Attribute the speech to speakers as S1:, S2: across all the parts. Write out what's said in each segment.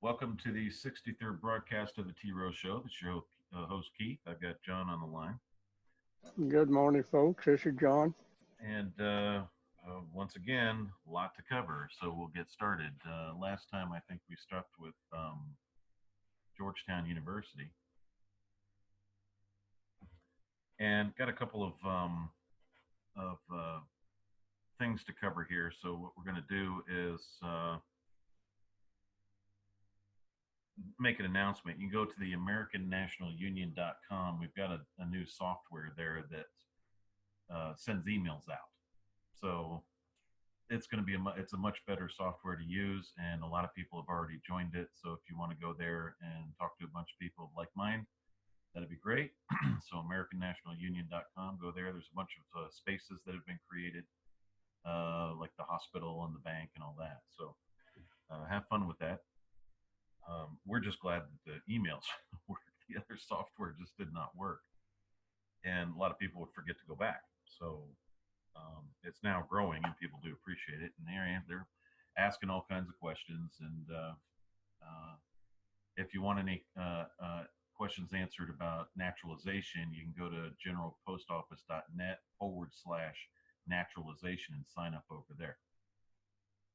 S1: Welcome to the 63rd broadcast of the T-ROH show. This is your host, Keith. I've got John on the line.
S2: Good morning, folks. This is John.
S1: And once again, a lot to cover, so we'll get started. Last time, I think we stuck with Georgetown University and got a couple of things to cover here. So what we're going to do is make an announcement. You can go to the AmericanNationalUnion.com. We've got a new software there that sends emails out. So it's going to be it's a much better software to use, and a lot of people have already joined it. So if you want to go there and talk to a bunch of people like mine, that'd be great. So AmericanNationalUnion.com. Go there. There's a bunch of spaces that have been created, like the hospital and the bank and all that. So have fun with that. We're just glad that the emails work. The other software just did not work, and a lot of people would forget to go back. So it's now growing, and people do appreciate it. And they're asking all kinds of questions. And if you want any questions answered about naturalization, you can go to generalpostoffice.net/naturalization and sign up over there,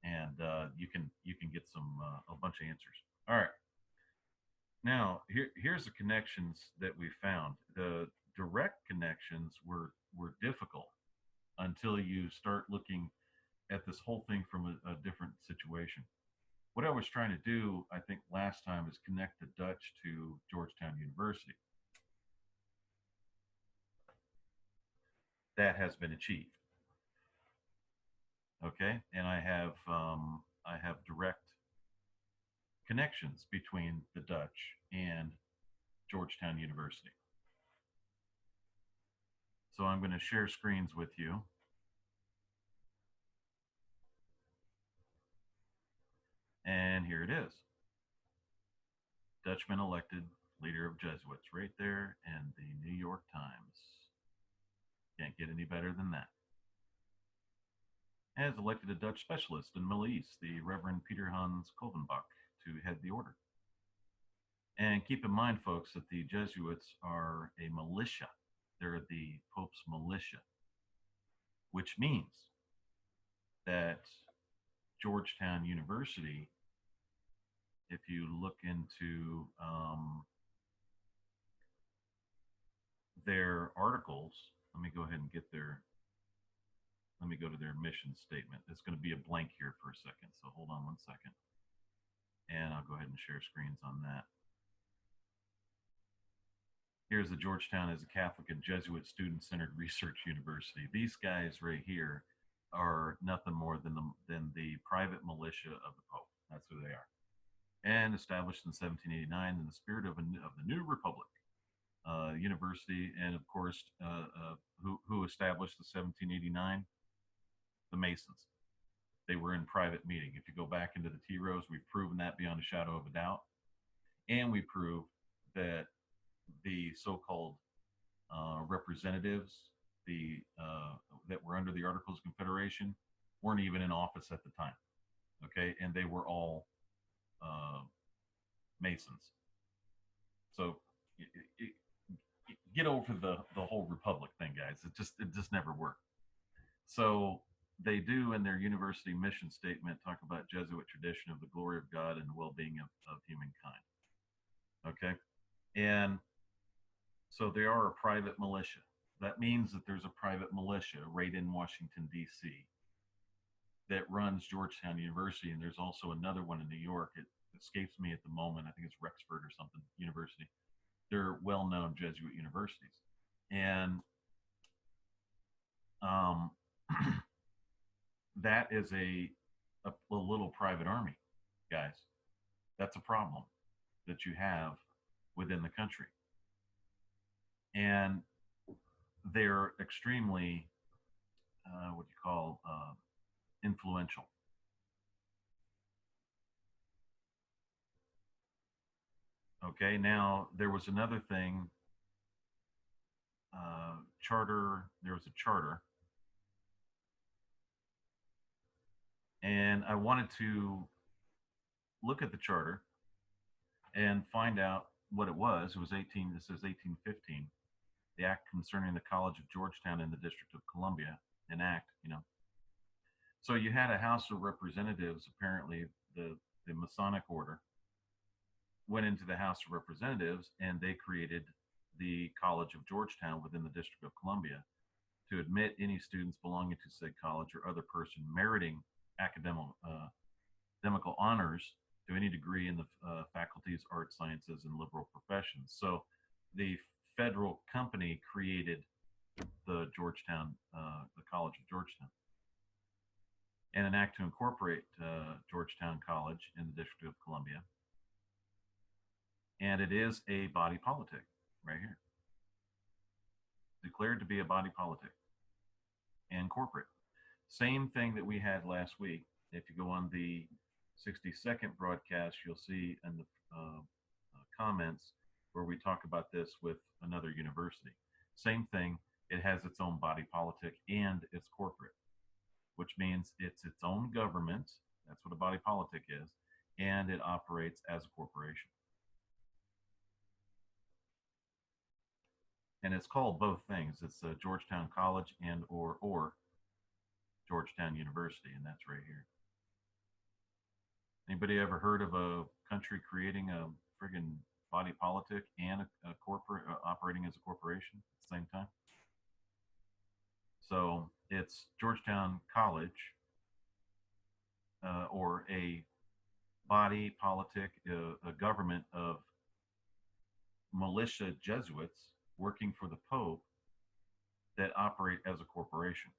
S1: and you can get some a bunch of answers. All right. Now, here's the connections that we found. The direct connections were difficult until you start looking at this whole thing from a different situation. What I was trying to do, I think, last time is connect the Dutch to Georgetown University. That has been achieved. Okay, and I have direct connections between the Dutch and Georgetown University. So I'm going to share screens with you. And here it is. Dutchman elected leader of Jesuits right there in the New York Times. Can't get any better than that. Has elected a Dutch specialist in Middle East, the Reverend Peter Hans Kolvenbach, to head the order. And keep in mind, folks, that the Jesuits are a militia. They're the Pope's militia, which means that Georgetown University, if you look into their articles, let me go ahead and let me go to their mission statement. It's going to be a blank here for a second, so hold on one second. And I'll go ahead and share screens on that. Here's the Georgetown as a Catholic and Jesuit student-centered research university. These guys right here are nothing more than the private militia of the Pope. That's who they are. And established in 1789 in the spirit of the new republic. University, and of course, who established the 1789? The Masons. They were in private meeting. If you go back into the T-ROHs, we've proven that beyond a shadow of a doubt. And we proved that the so-called representatives that were under the Articles of Confederation weren't even in office at the time. Okay, and they were all Masons. So get over the whole republic thing, guys. It just never worked. So they do in their university mission statement talk about Jesuit tradition of the glory of God and the well-being of humankind. Okay, and so they are a private militia. That means that there's a private militia right in Washington, D.C. that runs Georgetown University, and there's also another one in New York. It escapes me at the moment. I think it's Rexford or something university. They're well-known Jesuit universities. And that is a little private army, guys. That's a problem that you have within the country. And they're extremely, what you call, influential. Okay, now there was another thing, charter, there was a charter. And I wanted to look at the charter and find out what it was. It was 18. This is 1815. The act concerning the College of Georgetown in the District of Columbia. An act, you know. So you had a House of Representatives. Apparently, the Masonic order went into the House of Representatives, and they created the College of Georgetown within the District of Columbia to admit any students belonging to said college or other person meriting academical honors to any degree in the faculties, arts, sciences, and liberal professions. So the federal company created the College of Georgetown, and an act to incorporate Georgetown College in the District of Columbia. And it is a body politic right here, declared to be a body politic and corporate. Same thing that we had last week. If you go on the 60-second broadcast, you'll see in the comments where we talk about this with another university. Same thing. It has its own body politic and it's corporate, which means it's its own government. That's what a body politic is. And it operates as a corporation. And it's called both things. It's Georgetown College and or Georgetown University, and that's right here. Anybody ever heard of a country creating a friggin' body politic and a corporate operating as a corporation at the same time? So it's Georgetown College, or a body politic, a government of militia Jesuits working for the Pope that operate as a corporation.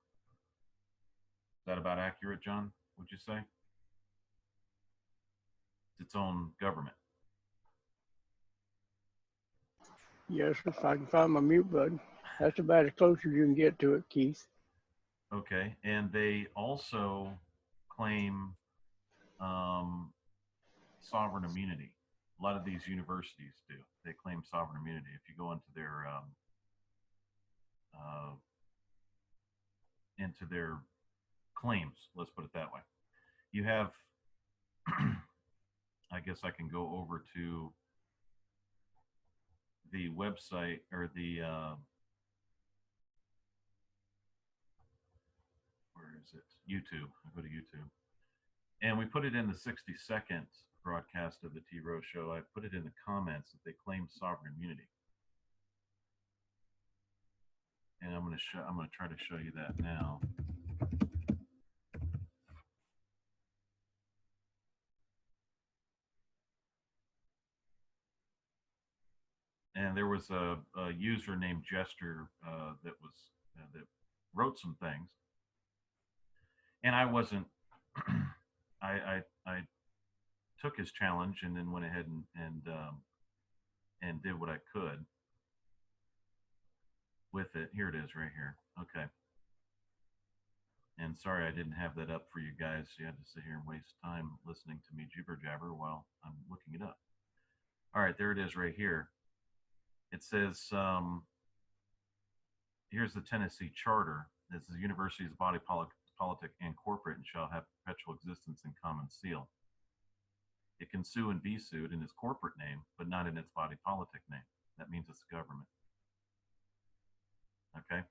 S1: Is that about accurate, John? Would you say? It's its own government.
S2: Yes, if I can find my mute button. That's about as close as you can get to it, Keith.
S1: Okay, and they also claim sovereign immunity. A lot of these universities do. They claim sovereign immunity. If you go into their claims, let's put it that way. You have, I guess I can go over to the website or the where is it? YouTube. I go to YouTube, and we put it in the 60-second broadcast of the T-ROH show. I put it in the comments that they claim sovereign immunity, and I'm going to try to show you that now. And there was a user named Jester that wrote some things, and I wasn't. I took his challenge and then went ahead and did what I could with it. Here it is, right here. Okay. And sorry I didn't have that up for you guys. You had to sit here and waste time listening to me jibber jabber while I'm looking it up. All right, there it is, right here. It says, here's the Tennessee Charter. This is the university's body politic and corporate and shall have perpetual existence in common seal. It can sue and be sued in its corporate name, but not in its body politic name. That means it's a government. Okay?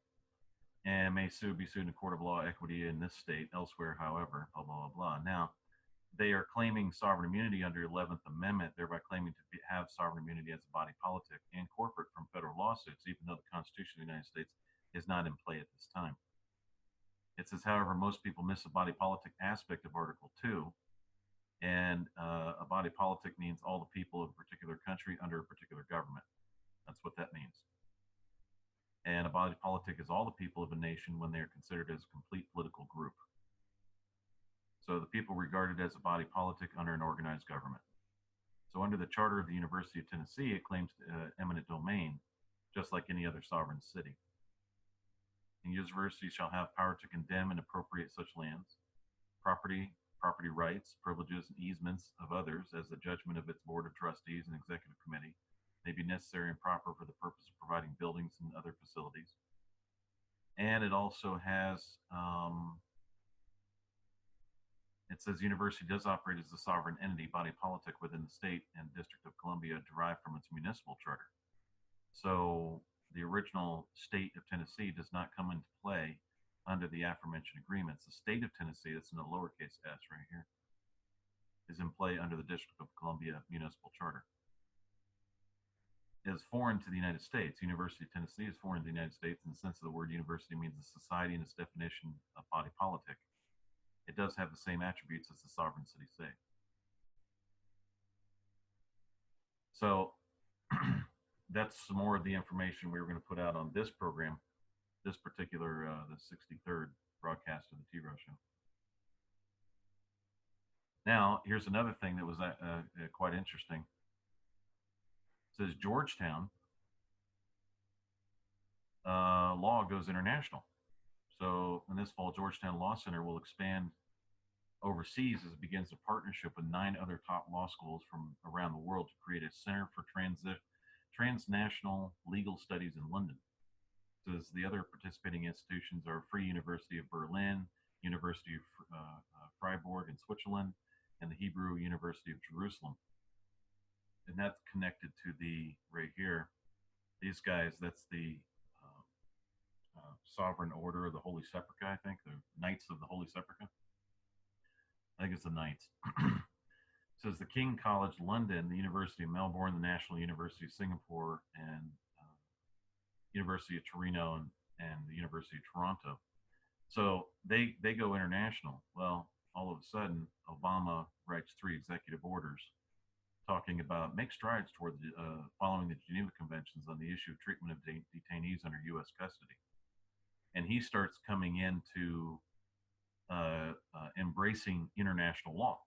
S1: And may be sued in a court of law, equity in this state, elsewhere, however, blah, blah, blah, blah. Now, they are claiming sovereign immunity under 11th Amendment, thereby claiming to have sovereign immunity as a body politic and corporate from federal lawsuits, even though the Constitution of the United States is not in play at this time. It says, however, most people miss the body politic aspect of Article 2, and a body politic means all the people of a particular country under a particular government. That's what that means. And a body politic is all the people of a nation when they are considered as a complete political group. So the people regarded as a body politic under an organized government. So under the Charter of the University of Tennessee, it claims eminent domain, just like any other sovereign city. And universities shall have power to condemn and appropriate such lands, property rights, privileges, and easements of others as the judgment of its board of trustees and executive committee may be necessary and proper for the purpose of providing buildings and other facilities. And it also has It says university does operate as a sovereign entity, body politic within the state and District of Columbia, derived from its municipal charter. So the original state of Tennessee does not come into play under the aforementioned agreements. The state of Tennessee, that's in the lowercase s right here, is in play under the District of Columbia municipal charter. Is foreign to the United States. University of Tennessee is foreign to the United States in the sense of the word university means a society in its definition of body politic. It does have the same attributes as the sovereign city state. So that's some more of the information we were going to put out on this program, this particular, the 63rd broadcast of the T-ROH show. Now, here's another thing that was quite interesting. It says Georgetown law goes international. So in this fall, Georgetown Law Center will expand overseas as it begins a partnership with 9 other top law schools from around the world to create a center for transnational legal studies in London. Says the other participating institutions are Free University of Berlin, University of Freiburg in Switzerland, and the Hebrew University of Jerusalem. And that's connected to the, right here, these guys, that's the Sovereign Order of the Holy Sepulchre, I think, the Knights of the Holy Sepulchre. I think it's the Knights. It says the King College London, the University of Melbourne, the National University of Singapore, and University of Torino and the University of Toronto. So they go international. Well, all of a sudden, Obama writes 3 executive orders talking about make strides toward following the Geneva Conventions on the issue of treatment of detainees under U.S. custody. And he starts coming into embracing international law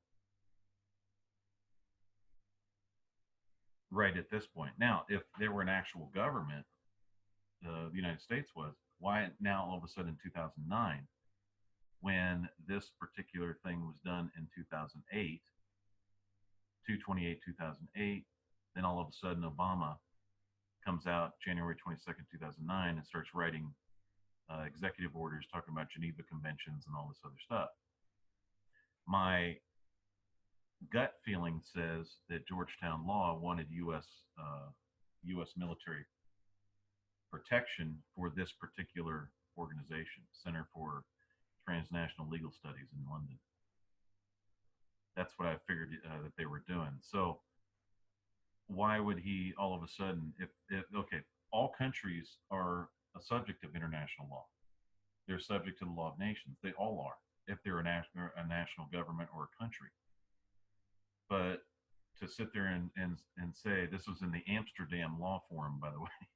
S1: right at this point. Now, if there were an actual government, the United States was, why now all of a sudden in 2009, when this particular thing was done in 2008, 2/28/2008, then all of a sudden Obama comes out January 22nd, 2009, and starts writing executive orders talking about Geneva Conventions and all this other stuff. My gut feeling says that Georgetown law wanted U.S. military protection for this particular organization, Center for Transnational Legal Studies in London. That's what I figured that they were doing. So why would he all of a sudden, if okay, all countries are a subject of international law. They're subject to the law of nations. They all are, if they're a national government or a country. But to sit there and say, this was in the Amsterdam Law Forum, by the way,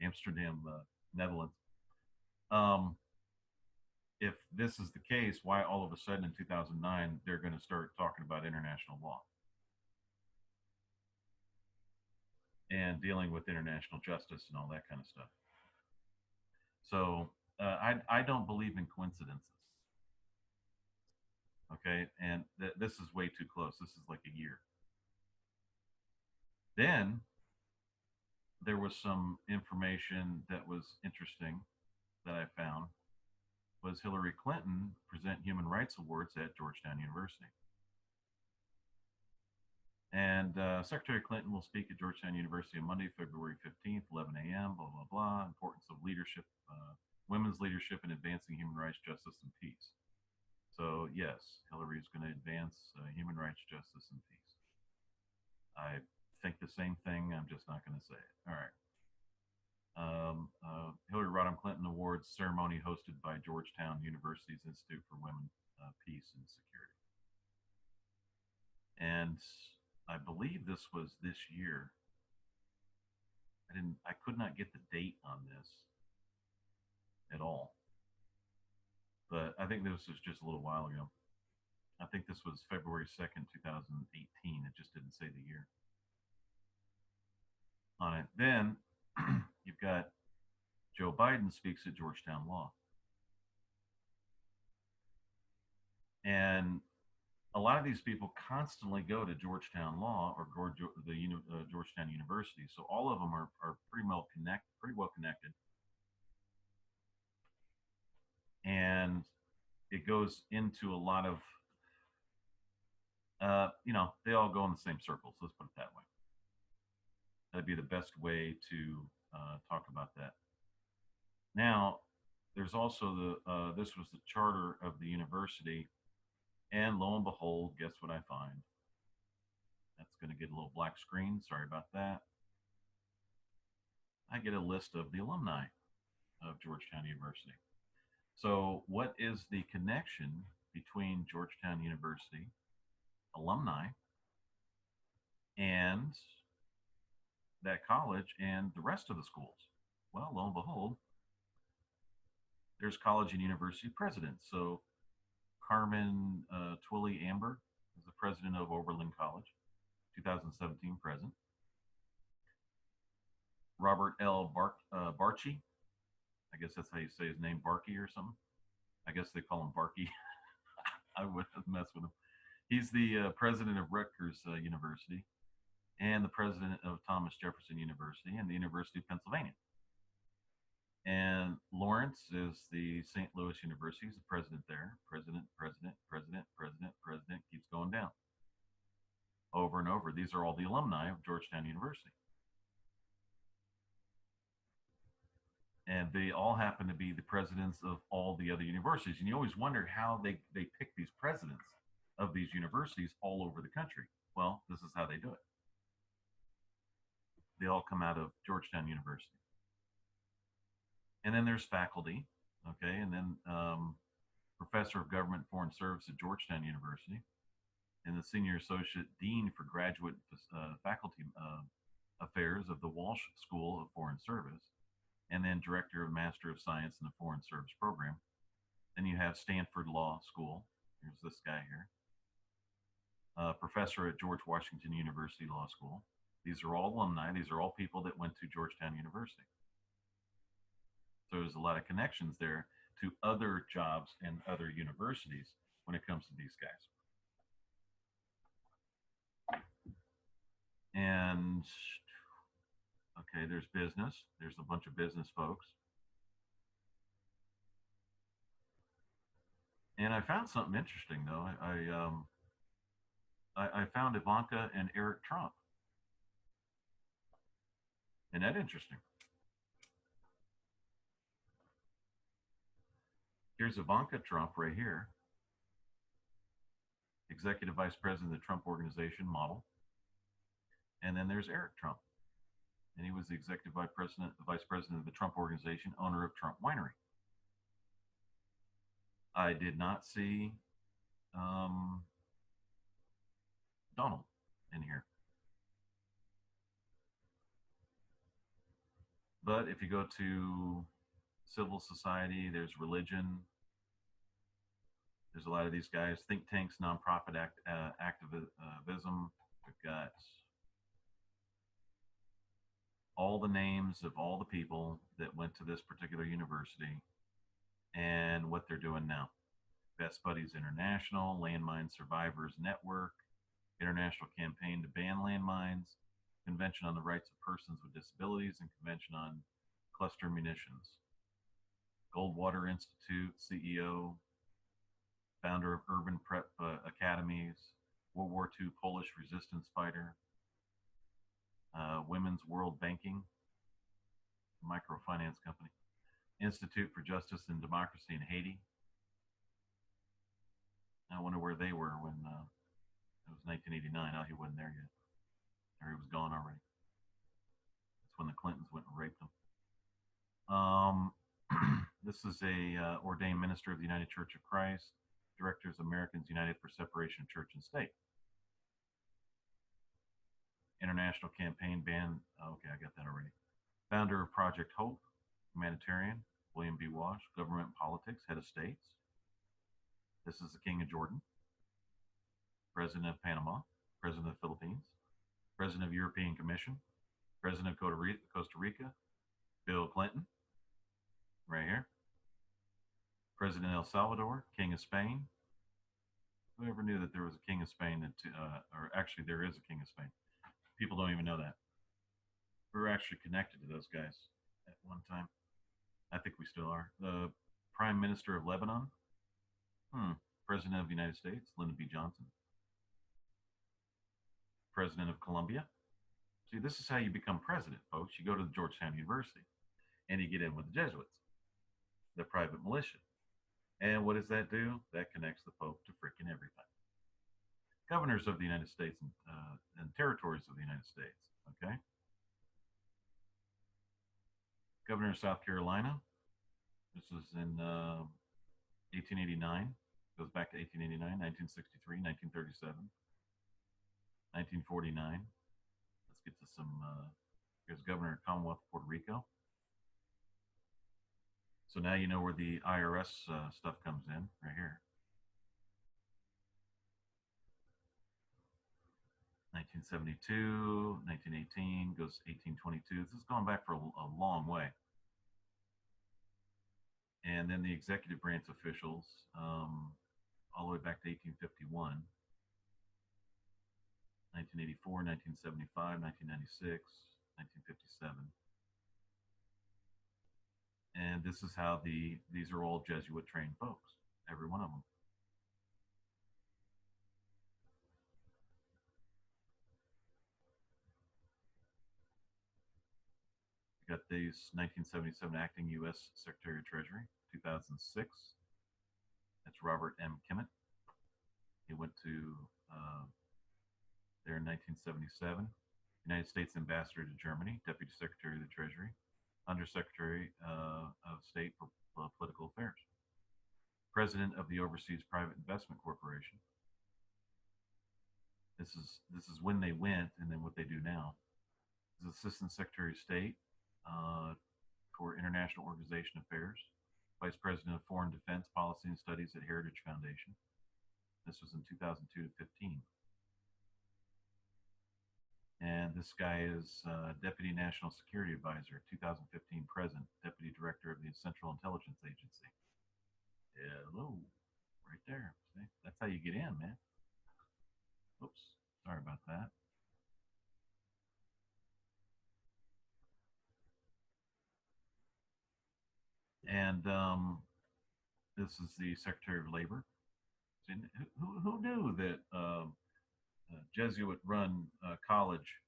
S1: Amsterdam, Netherlands. If this is the case, why all of a sudden in 2009 they're going to start talking about international law and dealing with international justice and all that kind of stuff? So I don't believe in coincidences. Okay, and this is way too close. This is like a year. Then there was some information that was interesting that I found was Hillary Clinton present human rights awards at Georgetown University. And Secretary Clinton will speak at Georgetown University on Monday, February 15th, 11 a.m., blah, blah, blah. Importance of leadership, women's leadership in advancing human rights, justice, and peace. So, yes, Hillary is going to advance human rights, justice, and peace. I think the same thing. I'm just not going to say it. All right. Hillary Rodham Clinton Awards ceremony hosted by Georgetown University's Institute for Women, Peace, and Security. And I believe this was this year. I could not get the date on this at all. But I think this was just a little while ago. I think this was February 2nd, 2018. It just didn't say the year on it. Then you've got Joe Biden speaks at Georgetown Law. And a lot of these people constantly go to Georgetown Law or Georgetown University. So all of them are pretty well connected. And it goes into a lot of They all go in the same circles. Let's put it that way. That'd be the best way to talk about that. Now, there's also this was the charter of the university, and lo and behold, guess what I find? That's going to get a little black screen. Sorry about that. I get a list of the alumni of Georgetown University. So, what is the connection between Georgetown University alumni and that college and the rest of the schools? Well, lo and behold, there's college and university presidents. So, Carmen Twilley Amber is the president of Oberlin College, 2017 present. Robert L. Barchi, I guess that's how you say his name, Barkey or something. I guess they call him Barkey. I wouldn't mess with him. He's the president of Rutgers University and the president of Thomas Jefferson University and the University of Pennsylvania. And Lawrence is the St. Louis University. He's the president there. President, keeps going down. Over and over. These are all the alumni of Georgetown University. And they all happen to be the presidents of all the other universities. And you always wonder how they pick these presidents of these universities all over the country. Well, this is how they do it. They all come out of Georgetown University. And then there's faculty, okay, and then professor of government and foreign service at Georgetown University, and the senior associate dean for graduate faculty affairs of the Walsh School of Foreign Service, and then director of Master of Science in the Foreign Service program. Then you have Stanford Law School. Here's this guy here. Professor at George Washington University Law School. These are all alumni. These are all people that went to Georgetown University. So there's a lot of connections there to other jobs and other universities when it comes to these guys. And okay, there's business. There's a bunch of business folks. And I found something interesting though. I found Ivanka and Eric Trump. Isn't that interesting? Here's Ivanka Trump right here, Executive Vice President of the Trump Organization model. And then there's Eric Trump. And he was the Executive Vice President of the Trump Organization, owner of Trump Winery. I did not see Donald in here. But if you go to civil society, there's religion. There's a lot of these guys, think tanks, nonprofit activism. We've got all the names of all the people that went to this particular university and what they're doing now. Best Buddies International, Landmine Survivors Network, International Campaign to Ban Landmines, Convention on the Rights of Persons with Disabilities, and Convention on Cluster Munitions. Goldwater Institute, CEO, founder of Urban Prep Academies, World War II Polish resistance fighter, Women's World Banking, microfinance company, Institute for Justice and Democracy in Haiti. I wonder where they were when it was 1989. Oh, he wasn't there yet. Or he was gone already. That's when the Clintons went and raped him. This is a ordained minister of the United Church of Christ, directors of Americans United for Separation of Church and State. International Campaign Ban. Okay, I got that already. Founder of Project Hope, humanitarian, William B. Walsh, government and politics, head of states. This is the King of Jordan, President of Panama, President of the Philippines, President of European Commission, President of Costa Rica, Bill Clinton, right here. President of El Salvador, King of Spain. Whoever knew that there was a King of Spain, or actually there is a King of Spain. People don't even know that. We were actually connected to those guys at one time. I think we still are. The Prime Minister of Lebanon, President of the United States, Lyndon B. Johnson. president of Columbia. See, this is how you become president, folks. You go to the Georgetown University and you get in with the Jesuits, the private militia. And what does that do? That connects the Pope to freaking everything. Governors of the United States and territories of the United States. Okay. Governor of South Carolina. This was in 1889. Goes back to 1889, 1963, 1937, 1949. Let's get to some. Here's Governor of Commonwealth of Puerto Rico. So now you know where the IRS stuff comes in, right here. 1972, 1918, goes 1822. This is going back for a long way. And then the executive branch officials, all the way back to 1851, 1984, 1975, 1996, 1957. And this is how these are all Jesuit trained folks, every one of them. You got these 1977 acting U.S. Secretary of Treasury, 2006. That's Robert M. Kimmett. He went to there in 1977. United States Ambassador to Germany, Deputy Secretary of the Treasury, Undersecretary of State for Political Affairs, President of the Overseas Private Investment Corporation. This is when they went, and then what they do now. Is Assistant Secretary of State for International Organization Affairs, Vice President of Foreign Defense Policy and Studies at Heritage Foundation. This was in 2002 to 15. And this guy is Deputy National Security Advisor, 2015 present, Deputy Director of the Central Intelligence Agency. Hello, right there. See? That's how you get in, man. Oops, sorry about that. And this is the Secretary of Labor. Who knew that Jesuit-run college,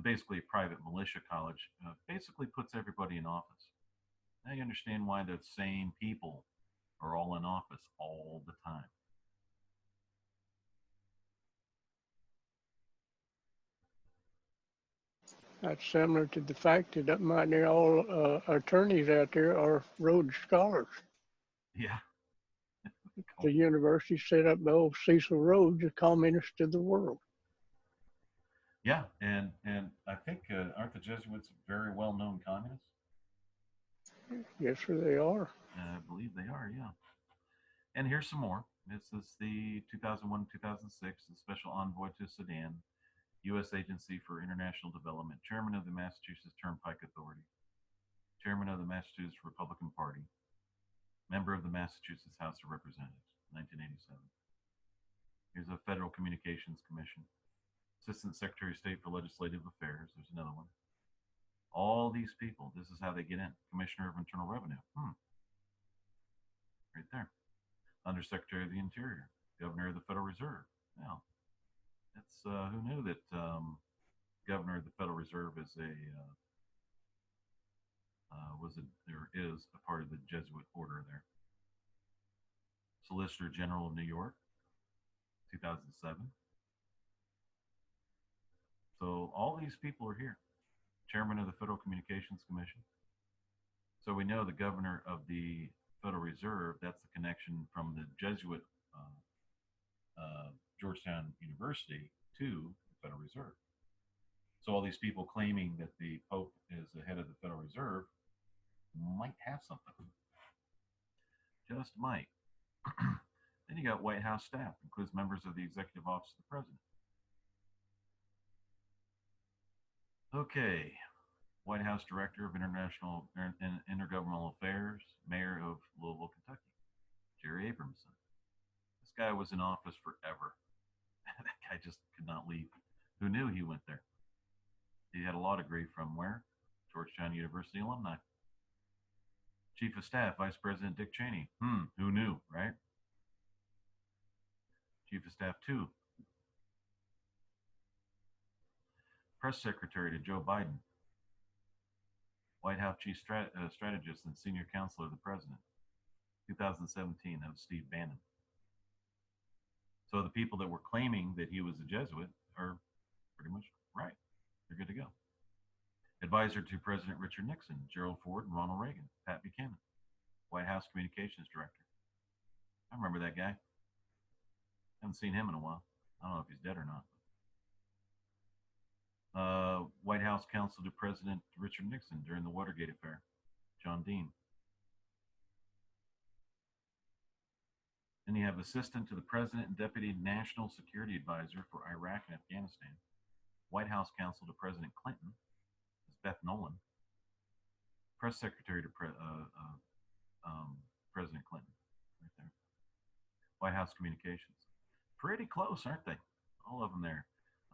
S1: basically a private militia college, basically puts everybody in office? Now you understand why the same people are all in office all the time.
S2: That's similar to the fact that might near all attorneys out there are Rhodes Scholars.
S1: Yeah.
S2: The university set up by old Cecil Rhodes, the communist of the world.
S1: Yeah, and I think aren't the Jesuits very well-known communists?
S2: Yes, sir, they are.
S1: I believe they are, yeah. And here's some more. This is the 2001-2006, the Special Envoy to Sudan, U.S. Agency for International Development, Chairman of the Massachusetts Turnpike Authority, Chairman of the Massachusetts Republican Party, Member of the Massachusetts House of Representatives, 1987. Here's a Federal Communications Commission, Assistant Secretary of State for Legislative Affairs. There's another one. All these people, this is how they get in. Commissioner of Internal Revenue. Right there. Undersecretary of the Interior, Governor of the Federal Reserve. Now, that's who knew that Governor of the Federal Reserve is a part of the Jesuit order there. Solicitor General of New York, 2007. So all these people are here. Chairman of the Federal Communications Commission. So we know the governor of the Federal Reserve, that's the connection from the Jesuit Georgetown University to the Federal Reserve. So all these people claiming that the Pope is the head of the Federal Reserve might have something. Just might. Then you got White House staff, includes members of the Executive Office of the President. Okay, White House Director of International and Intergovernmental Affairs, Mayor of Louisville, Kentucky, Jerry Abramson. This guy was in office forever. That guy just could not leave. Who knew he went there? He had a law degree from where? Georgetown University alumni. Chief of Staff, Vice President Dick Cheney. Who knew, right? Chief of Staff 2. Press secretary to Joe Biden, White House chief strategist and senior counselor of the president. 2017, that was Steve Bannon. So the people that were claiming that he was a Jesuit are pretty much right. They're good to go. Advisor to President Richard Nixon, Gerald Ford, and Ronald Reagan. Pat Buchanan, White House Communications Director. I remember that guy. Haven't seen him in a while. I don't know if he's dead or not. White House counsel to President Richard Nixon during the Watergate affair, John Dean. Then you have assistant to the president and deputy national security advisor for Iraq and Afghanistan. White House counsel to President Clinton is Beth Nolan. Press secretary to President Clinton, right there. White House communications. Pretty close, aren't they? All of them there.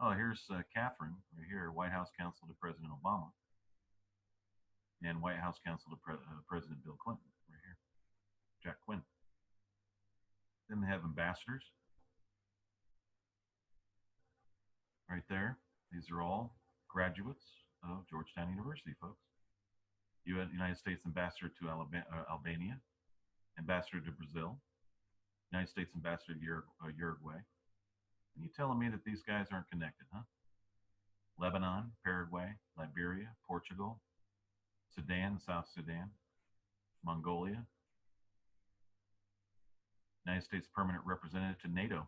S1: Oh, here's Catherine right here, White House counsel to President Obama, and White House counsel to President Bill Clinton right here, Jack Quinn. Then they have ambassadors right there. These are all graduates of Georgetown University, folks. United States ambassador to Albania, ambassador to Brazil, United States ambassador to Uruguay. And you telling me that these guys aren't connected, huh? Lebanon, Paraguay, Liberia, Portugal, Sudan, South Sudan, Mongolia. United States permanent representative to NATO.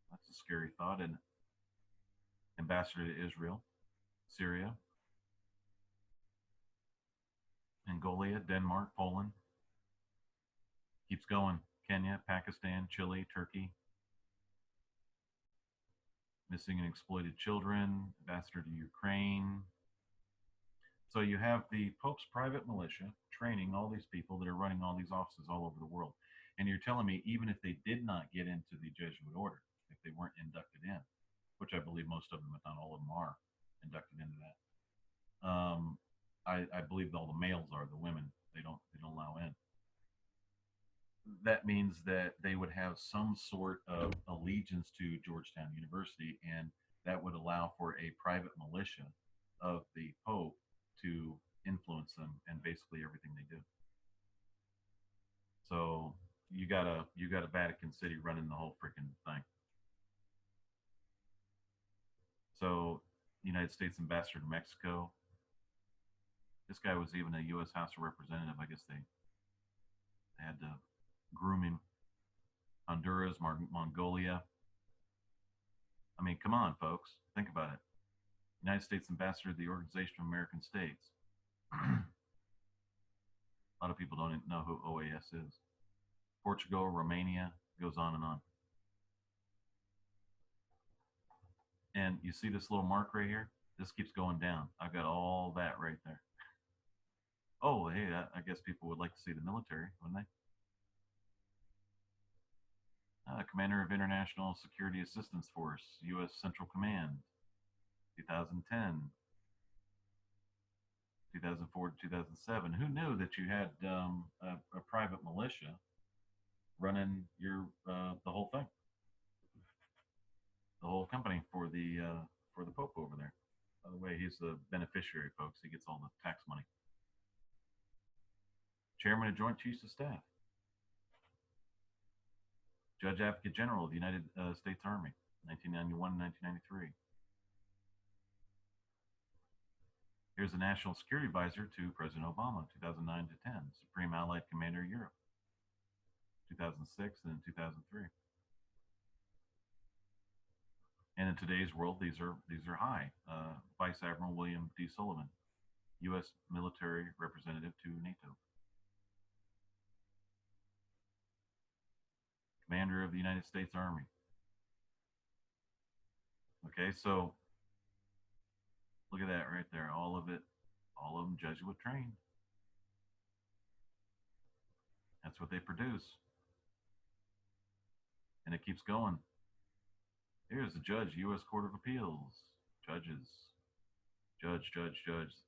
S1: That's a scary thought. And ambassador to Israel, Syria, Mongolia, Denmark, Poland. Keeps going. Kenya, Pakistan, Chile, Turkey. Missing and exploited children, ambassador to Ukraine. So you have the Pope's private militia training all these people that are running all these offices all over the world. And you're telling me even if they did not get into the Jesuit order, if they weren't inducted in, which I believe most of them, if not all of them, are inducted into that. I believe all the males are. The women they don't allow in. That means that they would have some sort of allegiance to Georgetown University, and that would allow for a private militia of the Pope to influence them and basically everything they do. So you got a Vatican City running the whole freaking thing. So United States ambassador to Mexico. This guy was even a U.S. House of Representative. I guess they had to groom him. Honduras, Mongolia. I mean, come on, folks. Think about it. United States ambassador to the Organization of American States. A lot of people don't even know who OAS is. Portugal, Romania, goes on and on. And you see this little mark right here? This keeps going down. I've got all that right there. Oh, hey, I guess people would like to see the military, wouldn't they? Commander of International Security Assistance Force, U.S. Central Command, 2010, 2004 to 2007. Who knew that you had a private militia running your the whole thing, the whole company for the Pope over there? By the way, he's the beneficiary, folks. He gets all the tax money. Chairman of Joint Chiefs of Staff. Judge Advocate General of the United States Army, 1991 and 1993. Here's the National Security Advisor to President Obama, 2009 to 10. Supreme Allied Commander of Europe, 2006 and 2003. And in today's world, these are high. Vice Admiral William D. Sullivan, U.S. Military Representative to NATO. Commander of the United States Army. Okay, so look at that right there. All of them Jesuit trained. That's what they produce. And it keeps going. Here's the judge, U.S. Court of Appeals. Judges. Judge,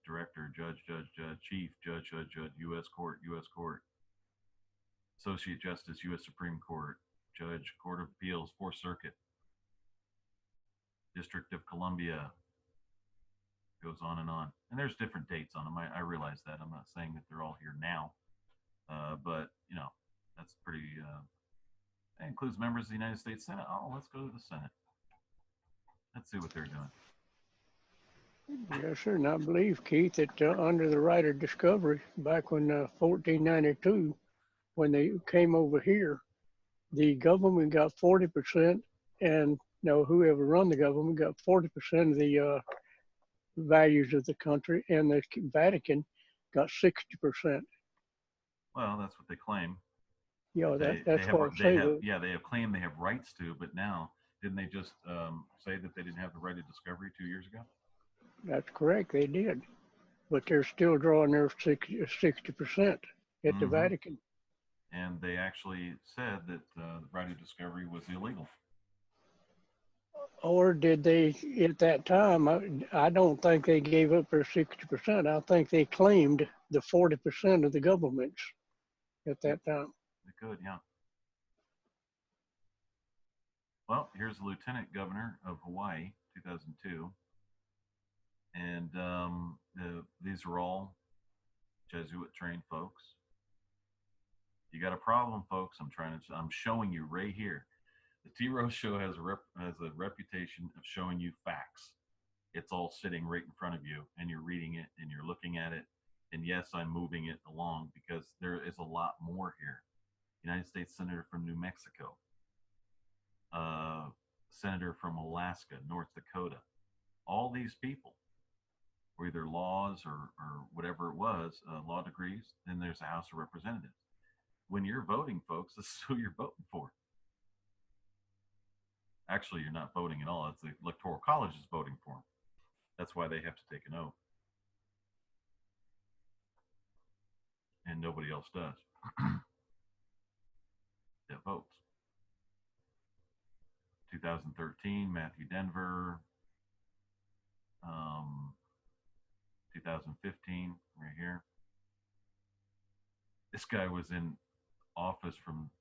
S1: director, judge, chief, judge, U.S. Court, U.S. Court. Associate Justice, U.S. Supreme Court. Judge, Court of Appeals, Fourth Circuit. District of Columbia, goes on and on. And there's different dates on them. I realize that. I'm not saying that they're all here now, but you know, that's pretty. That includes members of the United States Senate. Oh, let's go to the Senate. Let's see what they're doing.
S2: Yes, sir. And I believe, Keith, that under the right of discovery, back when 1492, when they came over here, the government got 40%, and whoever run the government got 40% of the values of the country, and the Vatican got 60%.
S1: Well, that's what they claim.
S2: That's what I say.
S1: They have claimed they have rights to, but now didn't they just say that they didn't have the right of discovery 2 years ago?
S2: That's correct. They did, but they're still drawing their 60% at the Vatican.
S1: And they actually said that the right of discovery was illegal.
S2: Or did they at that time? I don't think they gave up their 60%. I think they claimed the 40% of the governments at that time.
S1: They could, yeah. Well, here's the Lieutenant Governor of Hawaii, 2002. And these are all Jesuit trained folks. You got a problem, folks. I'm showing you right here. The T-ROH show has a reputation of showing you facts. It's all sitting right in front of you, and you're reading it, and you're looking at it. And yes, I'm moving it along because there is a lot more here. United States Senator from New Mexico, Senator from Alaska, North Dakota. All these people were either laws or whatever it was, law degrees. Then there's the House of Representatives. When you're voting, folks, this is who you're voting for. Actually, you're not voting at all. It's the Electoral College is voting for them. That's why they have to take an oath. And nobody else does. That votes. 2013, Matthew Denver. 2015, right here. This guy was in office from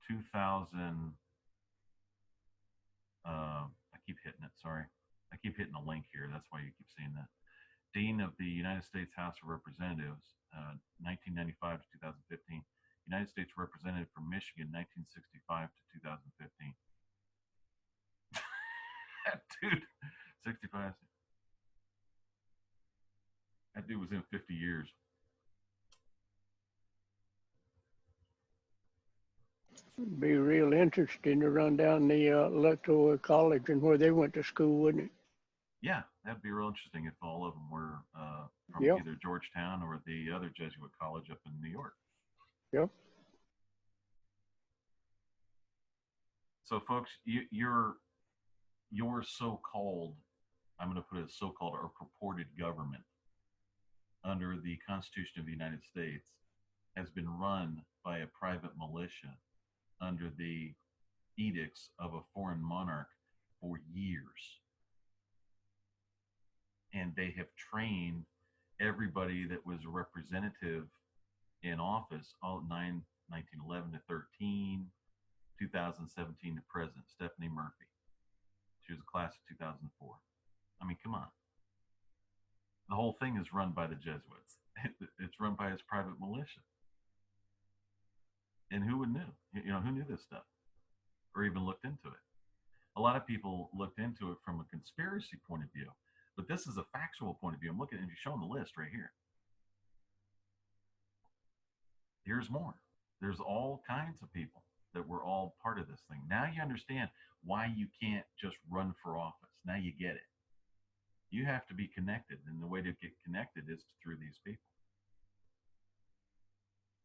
S1: 2000. I keep hitting it. Sorry. I keep hitting a link here. That's why you keep seeing that. Dean of the United States House of Representatives, 1995 to 2015. United States Representative from Michigan, 1965 to 2015. That dude, 65. That dude was in 50 years.
S2: It'd be real interesting to run down the Electoral College and where they went to school, wouldn't it?
S1: Yeah, that'd be real interesting if all of them were from either Georgetown or the other Jesuit college up in New York.
S2: Yep.
S1: So, folks, your so-called, I'm going to put it as so-called or purported government under the Constitution of the United States has been run by a private militia under the edicts of a foreign monarch for years. And they have trained everybody that was a representative in office, all 1911 to 13, 2017 to present, Stephanie Murphy. She was a class of 2004. I mean, come on. The whole thing is run by the Jesuits. It's run by its private militia. And who would knew? Who knew this stuff or even looked into it? A lot of people looked into it from a conspiracy point of view, but this is a factual point of view. I'm looking and you're showing the list right here. Here's more. There's all kinds of people that were all part of this thing. Now you understand why you can't just run for office. Now you get it. You have to be connected, and the way to get connected is through these people.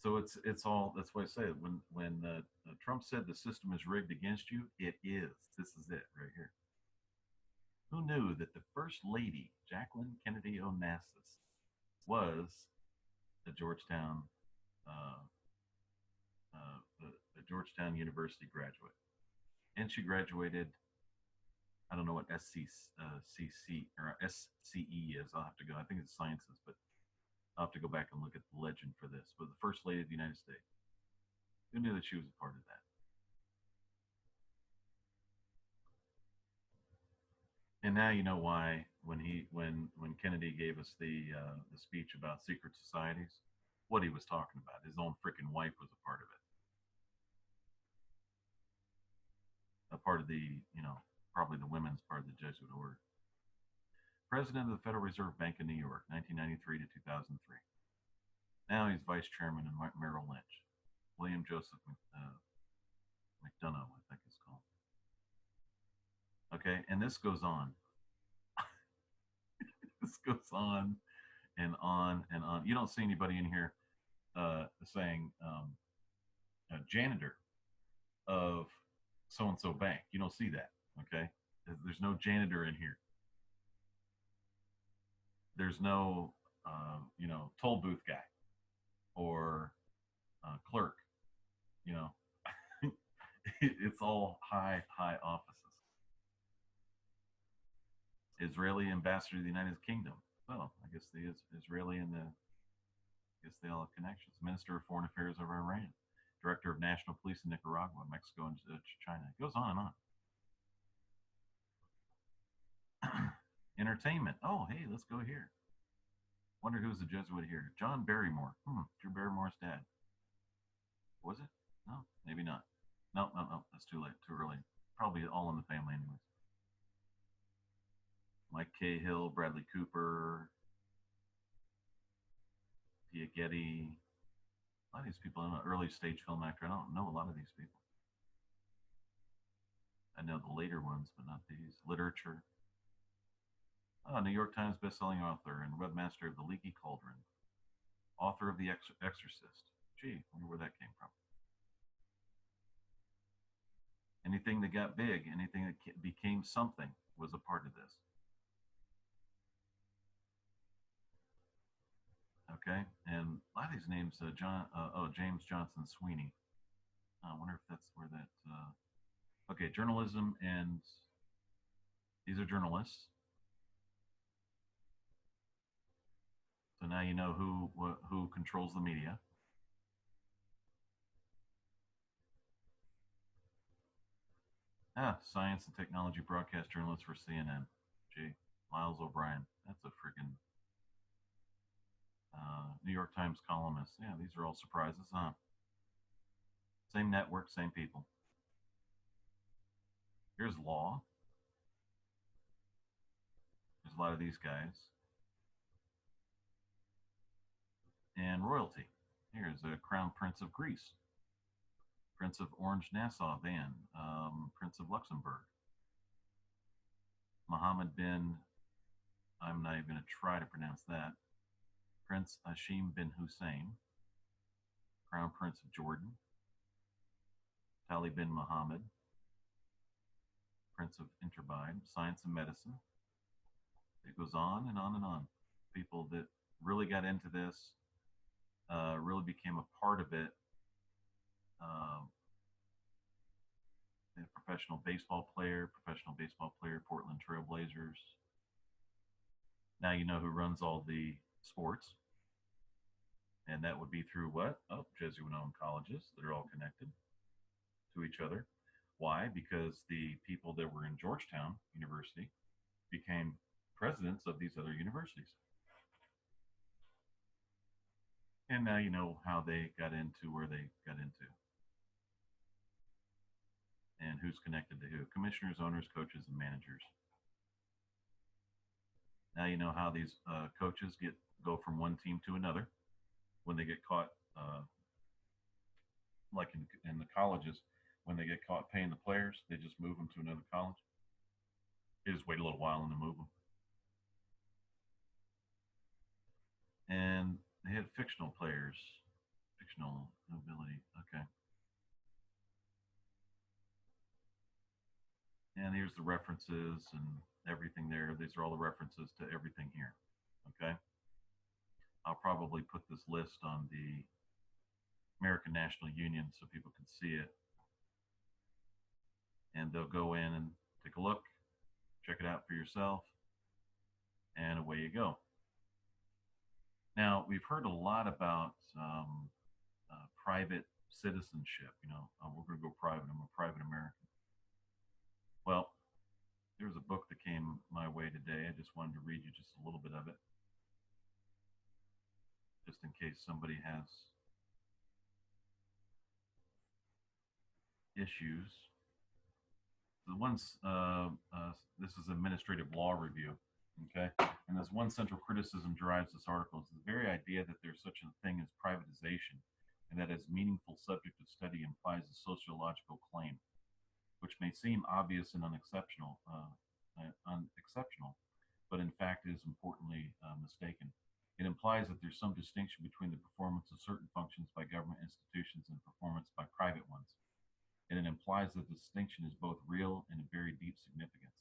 S1: So it's all. That's why I say when Trump said the system is rigged against you, it is. This is it right here. Who knew that the First Lady, Jacqueline Kennedy Onassis, was the Georgetown, the Georgetown University graduate, and she graduated. I don't know what SCC or SCE is. I'll have to go. I think it's sciences, but I'll have to go back and look at the legend for this. But the First Lady of the United States, who knew that she was a part of that? And now you know why when Kennedy gave us the speech about secret societies, what he was talking about. His own freaking wife was a part of it, a part of the probably the women's part of the Jesuit order. President of the Federal Reserve Bank of New York, 1993 to 2003. Now he's vice chairman in Merrill Lynch. William Joseph McDonough, I think it's called. Okay, and this goes on. This goes on and on and on. You don't see anybody in here saying janitor of so and so bank. You don't see that. Okay, there's no janitor in here. There's no toll booth guy or clerk. You know, it's all high offices. Israeli ambassador to the United Kingdom. Well, I guess the Israeli and I guess they all have connections. Minister of Foreign Affairs of Iran, Director of National Police in Nicaragua, Mexico, and China. It goes on and on. Entertainment. Oh, hey, let's go here. Wonder who's the Jesuit here. John Barrymore. Drew Barrymore's dad. Was it? No, maybe not. No. That's too late. Too early. Probably all in the family, anyways. Mike Cahill, Bradley Cooper, Pia Getty. A lot of these people, I'm an early stage film actor. I don't know a lot of these people. I know the later ones, but not these. Literature. Oh, New York Times bestselling author and webmaster of The Leaky Cauldron. Author of The Exorcist. Gee, wonder where that came from. Anything that got big, anything that became something was a part of this. Okay, and a lot of these names, James Johnson Sweeney. I wonder if that's where that. Okay, journalism, and these are journalists. So now you know who controls the media. Science and technology broadcast journalist for CNN. Gee, Miles O'Brien. That's a freaking New York Times columnist. Yeah, these are all surprises, huh? Same network, same people. Here's law. There's a lot of these guys. And royalty. Here's a Crown Prince of Greece. Prince of Orange Nassau Van. Prince of Luxembourg. Mohammed bin, I'm not even going to try to pronounce that. Prince Hashim bin Hussein. Crown Prince of Jordan. Ali bin Muhammad. Prince of Interbide. Science and medicine. It goes on and on and on. People that really got into this, really became a part of it. Professional baseball player, Portland Trail Blazers. Now you know who runs all the sports. And that would be through what? Oh, Jesuit-owned colleges that are all connected to each other. Why? Because the people that were in Georgetown University became presidents of these other universities. And now you know how they got into where they got into. And who's connected to who. Commissioners, owners, coaches, and managers. Now you know how these coaches go from one team to another when they get caught, like in the colleges, when they get caught paying the players, they just move them to another college. They just wait a little while and then move them. And they had fictional players, fictional nobility. Okay. And here's the references and everything there. These are all the references to everything here. Okay. I'll probably put this list on the American National Union so people can see it. And they'll go in and take a look, check it out for yourself, and away you go. Now, we've heard a lot about private citizenship. We're going to go private. I'm a private American. Well, there's a book that came my way today. I just wanted to read you just a little bit of it, just in case somebody has issues. The ones, this is administrative law review, okay? And there's one central criticism drives this article is the very idea that there's such a thing as privatization and that as meaningful subject of study implies a sociological claim, which may seem obvious and unexceptional, but in fact is importantly mistaken. It implies that there's some distinction between the performance of certain functions by government institutions and performance by private ones. And it implies that the distinction is both real and of very deep significance.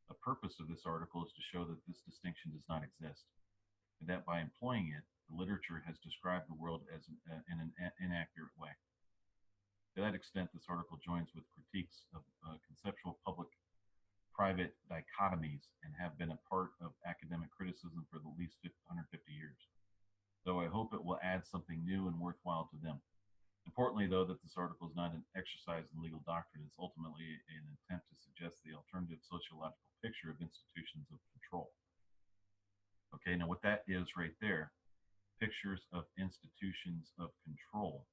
S1: The purpose of this article is to show that this distinction does not exist, and that by employing it, the literature has described the world as in an inaccurate way. To that extent, this article joins with critiques of conceptual public-private dichotomies and have been a part of academic criticism for the least 150 years, though I hope it will add something new and worthwhile to them. Importantly, though, that this article is not an exercise in legal doctrine. It's ultimately an attempt to suggest the alternative sociological picture of institutions of control. Okay, now what that is right there, pictures of institutions of control.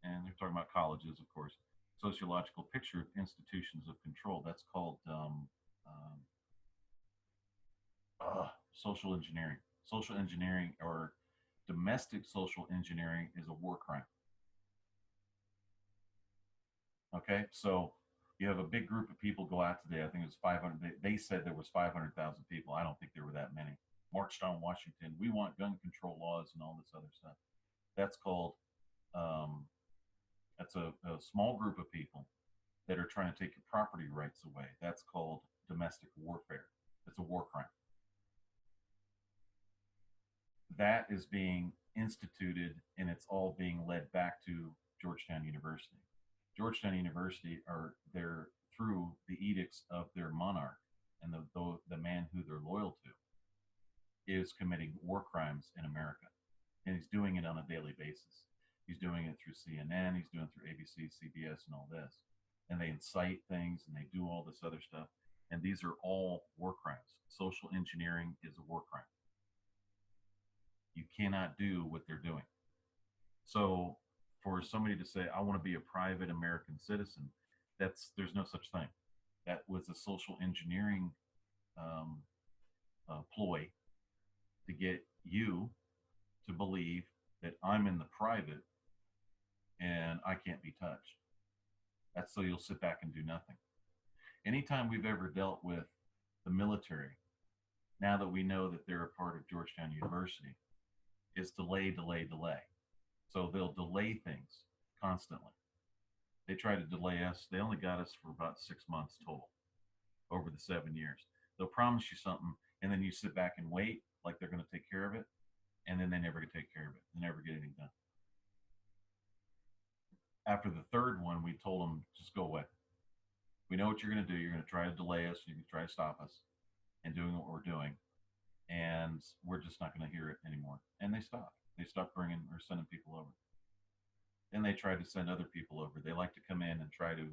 S1: And they're talking about colleges, of course. Sociological picture of institutions of control. That's called social engineering. Social engineering or domestic social engineering is a war crime. Okay, so you have a big group of people go out today. I think it was 500. They said there was 500,000 people. I don't think there were that many. Marched on Washington. We want gun control laws and all this other stuff. That's called, that's a small group of people that are trying to take your property rights away. That's called domestic warfare. It's a war crime. That is being instituted, and it's all being led back to Georgetown University. Georgetown University are there through the edicts of their monarch and the man who they're loyal to is committing war crimes in America, and he's doing it on a daily basis. He's doing it through CNN, he's doing it through ABC, CBS, and all this, and they incite things and they do all this other stuff, and these are all war crimes. Social engineering is a war crime. You cannot do what they're doing. So for somebody to say, I want to be a private American citizen, there's no such thing. That was a social engineering ploy to get you to believe that I'm in the private and I can't be touched. That's so you'll sit back and do nothing. Anytime we've ever dealt with the military, now that we know that they're a part of Georgetown University, is delay, delay, delay. So they'll delay things constantly. They try to delay us. They only got us for about 6 months total over the 7 years. They'll promise you something, and then you sit back and wait like they're going to take care of it, and then they never take care of it. They never get anything done. After the third one, we told them, just go away. We know what you're going to do. You're going to try to delay us. You're going to try to stop us in doing what we're doing. And we're just not going to hear it anymore. And they stopped. They stopped bringing or sending people over. Then they tried to send other people over. They like to come in and try to,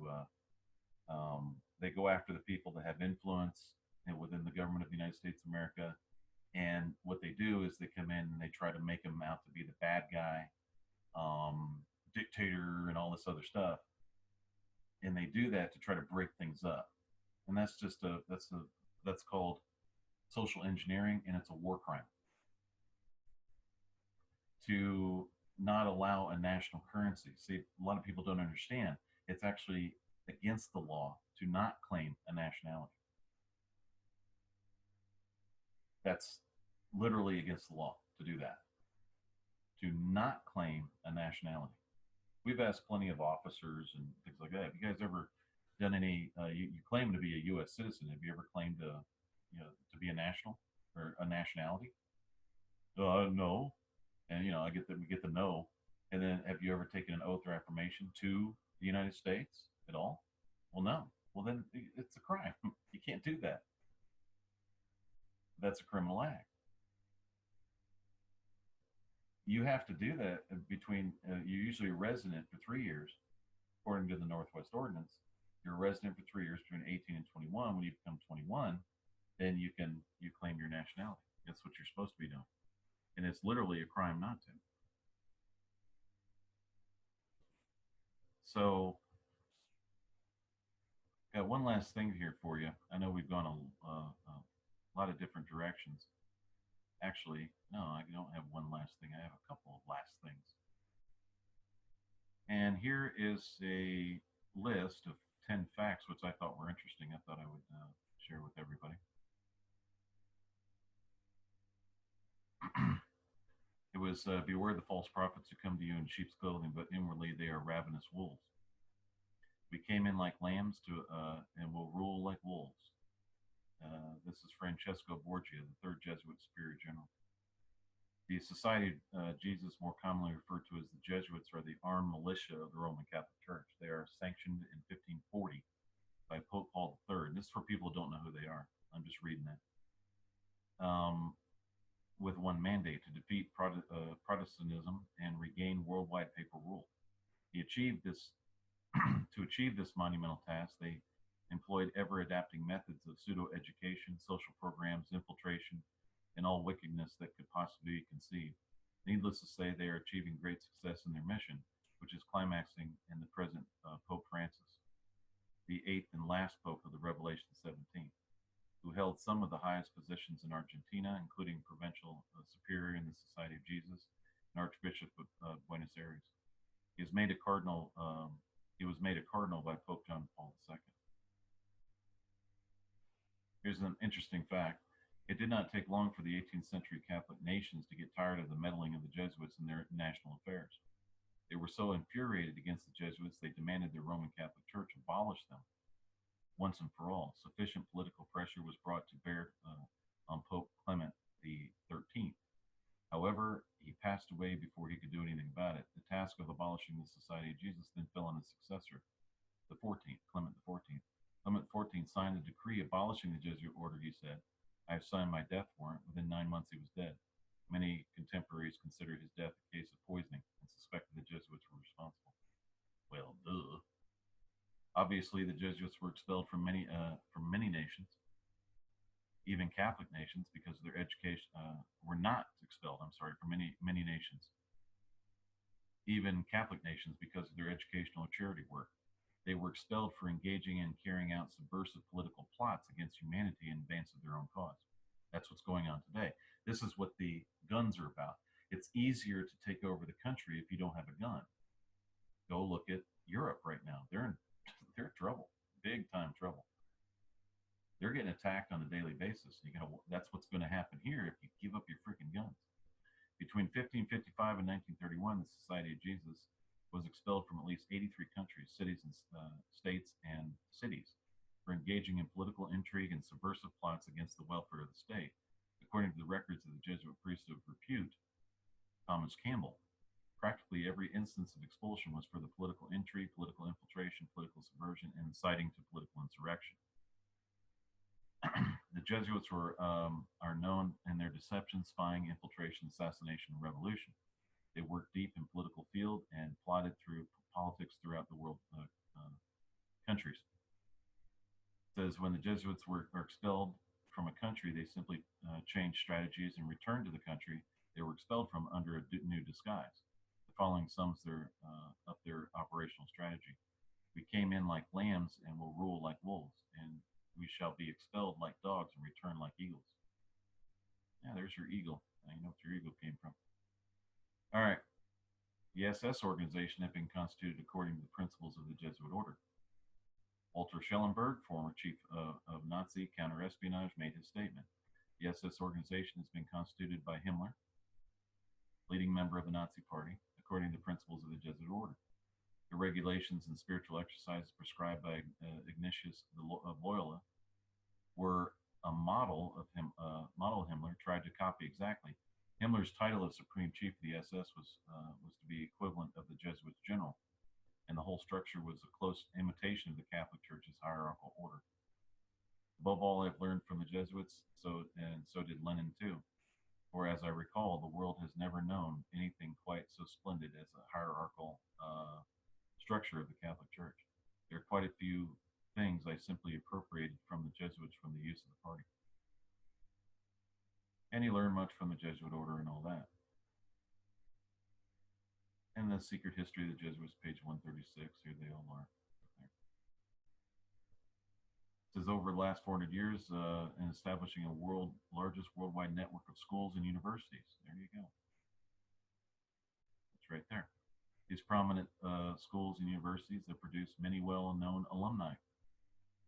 S1: they go after the people that have influence within the government of the United States of America. And what they do is they come in and they try to make them out to be the bad guy, dictator, and all this other stuff. And they do that to try to break things up. And that's just that's called social engineering, and it's a war crime. To not allow a national currency. See, a lot of people don't understand. It's actually against the law to not claim a nationality. That's literally against the law to do that. To not claim a nationality. We've asked plenty of officers and things like that. Have you guys ever done any? You claim to be a U.S. citizen. Have you ever claimed to be a national or a nationality? No. And we get the no. And then, have you ever taken an oath or affirmation to the United States at all? Well, no. Well, then it's a crime. You can't do that. That's a criminal act. You have to do that between, you're usually a resident for 3 years, according to the Northwest Ordinance. You're a resident for 3 years between 18 and 21. When you become 21, then you claim your nationality. That's what you're supposed to be doing, and it's literally a crime not to. So, got one last thing here for you. I know we've gone a lot of different directions. Actually, no, I don't have one last thing. I have a couple of last things. And here is a list of 10 facts, which I thought were interesting. I thought I would share with everybody. It was beware the false prophets who come to you in sheep's clothing, but inwardly they are ravenous wolves. We came in like lambs and will rule like wolves. This is Francesco Borgia, the third Jesuit superior general. The Society of Jesus, more commonly referred to as the Jesuits, are the armed militia of the Roman Catholic Church. They are sanctioned in 1540 by Pope Paul III. And this is for people who don't know who they are. I'm just reading that. With one mandate to defeat Protestantism and regain worldwide papal rule. He achieved this to achieve this monumental task. They employed ever-adapting methods of pseudo-education, social programs, infiltration, and all wickedness that could possibly be conceived. Needless to say, they are achieving great success in their mission, which is climaxing in the present Pope Francis, the eighth and last Pope of the Revelation 17, who held some of the highest positions in Argentina, including Provincial Superior in the Society of Jesus and Archbishop of Buenos Aires. He was made a cardinal. He was made a cardinal by Pope John Paul II. Here's an interesting fact. It did not take long for the 18th century Catholic nations to get tired of the meddling of the Jesuits in their national affairs. They were so infuriated against the Jesuits, they demanded the Roman Catholic Church abolish them once and for all. Sufficient political pressure was brought to bear on Pope Clement the 13th. However, he passed away before he could do anything about it. The task of abolishing the Society of Jesus then fell on his successor, the 14th, Clement the 14th. Clement the 14th signed a decree abolishing the Jesuit order, he said. I have signed my death warrant. Within 9 months, he was dead. Many contemporaries considered his death a case of poisoning and suspected the Jesuits were responsible. Well, duh. Obviously, the Jesuits were expelled from many nations, even Catholic nations, because of their education. Were not expelled. I'm sorry, from many nations, even Catholic nations, because of their educational and charity work. They were expelled for engaging in carrying out subversive political plots against humanity in advance of their own cause. That's what's going on today. This is what the guns are about. It's easier to take over the country if you don't have a gun. Go look at Europe right now. They're in trouble, big time trouble. They're getting attacked on a daily basis. That's what's going to happen here if you give up your freaking guns. Between 1555 and 1931, the Society of Jesus was expelled from at least 83 countries, cities, and states and cities for engaging in political intrigue and subversive plots against the welfare of the state. According to the records of the Jesuit priest of repute, Thomas Campbell, practically every instance of expulsion was for the political intrigue, political infiltration, political subversion, and inciting to political insurrection. The Jesuits are known in their deception, spying, infiltration, assassination, and revolution. They worked deep in political field and plotted through politics throughout the world countries. It says when the Jesuits were expelled from a country, they simply changed strategies and returned to the country they were expelled from under a new disguise. The following sums up their operational strategy. We came in like lambs and will rule like wolves, and we shall be expelled like dogs and return like eagles. Yeah, there's your eagle. Now you know what your eagle came from. All right. The SS organization had been constituted according to the principles of the Jesuit order. Walter Schellenberg, former chief of Nazi counterespionage, made his statement. The SS organization has been constituted by Himmler, leading member of the Nazi Party, according to the principles of the Jesuit order. The regulations and spiritual exercises prescribed by Ignatius of Loyola were a model of Himmler tried to copy exactly. Himmler's title of Supreme Chief of the SS was to be equivalent of the Jesuits' general, and the whole structure was a close imitation of the Catholic Church's hierarchical order. Above all, I've learned from the Jesuits, so did Lenin too. For as I recall, the world has never known anything quite so splendid as a hierarchical structure of the Catholic Church. There are quite a few things I simply appropriated from the Jesuits from the use of the party. And he learned much from the Jesuit order and all that. And the secret history of the Jesuits, page 136. Here they all are. It says over the last 400 years, in establishing a largest worldwide network of schools and universities. There you go. It's right there. These prominent schools and universities that produce many well-known alumni.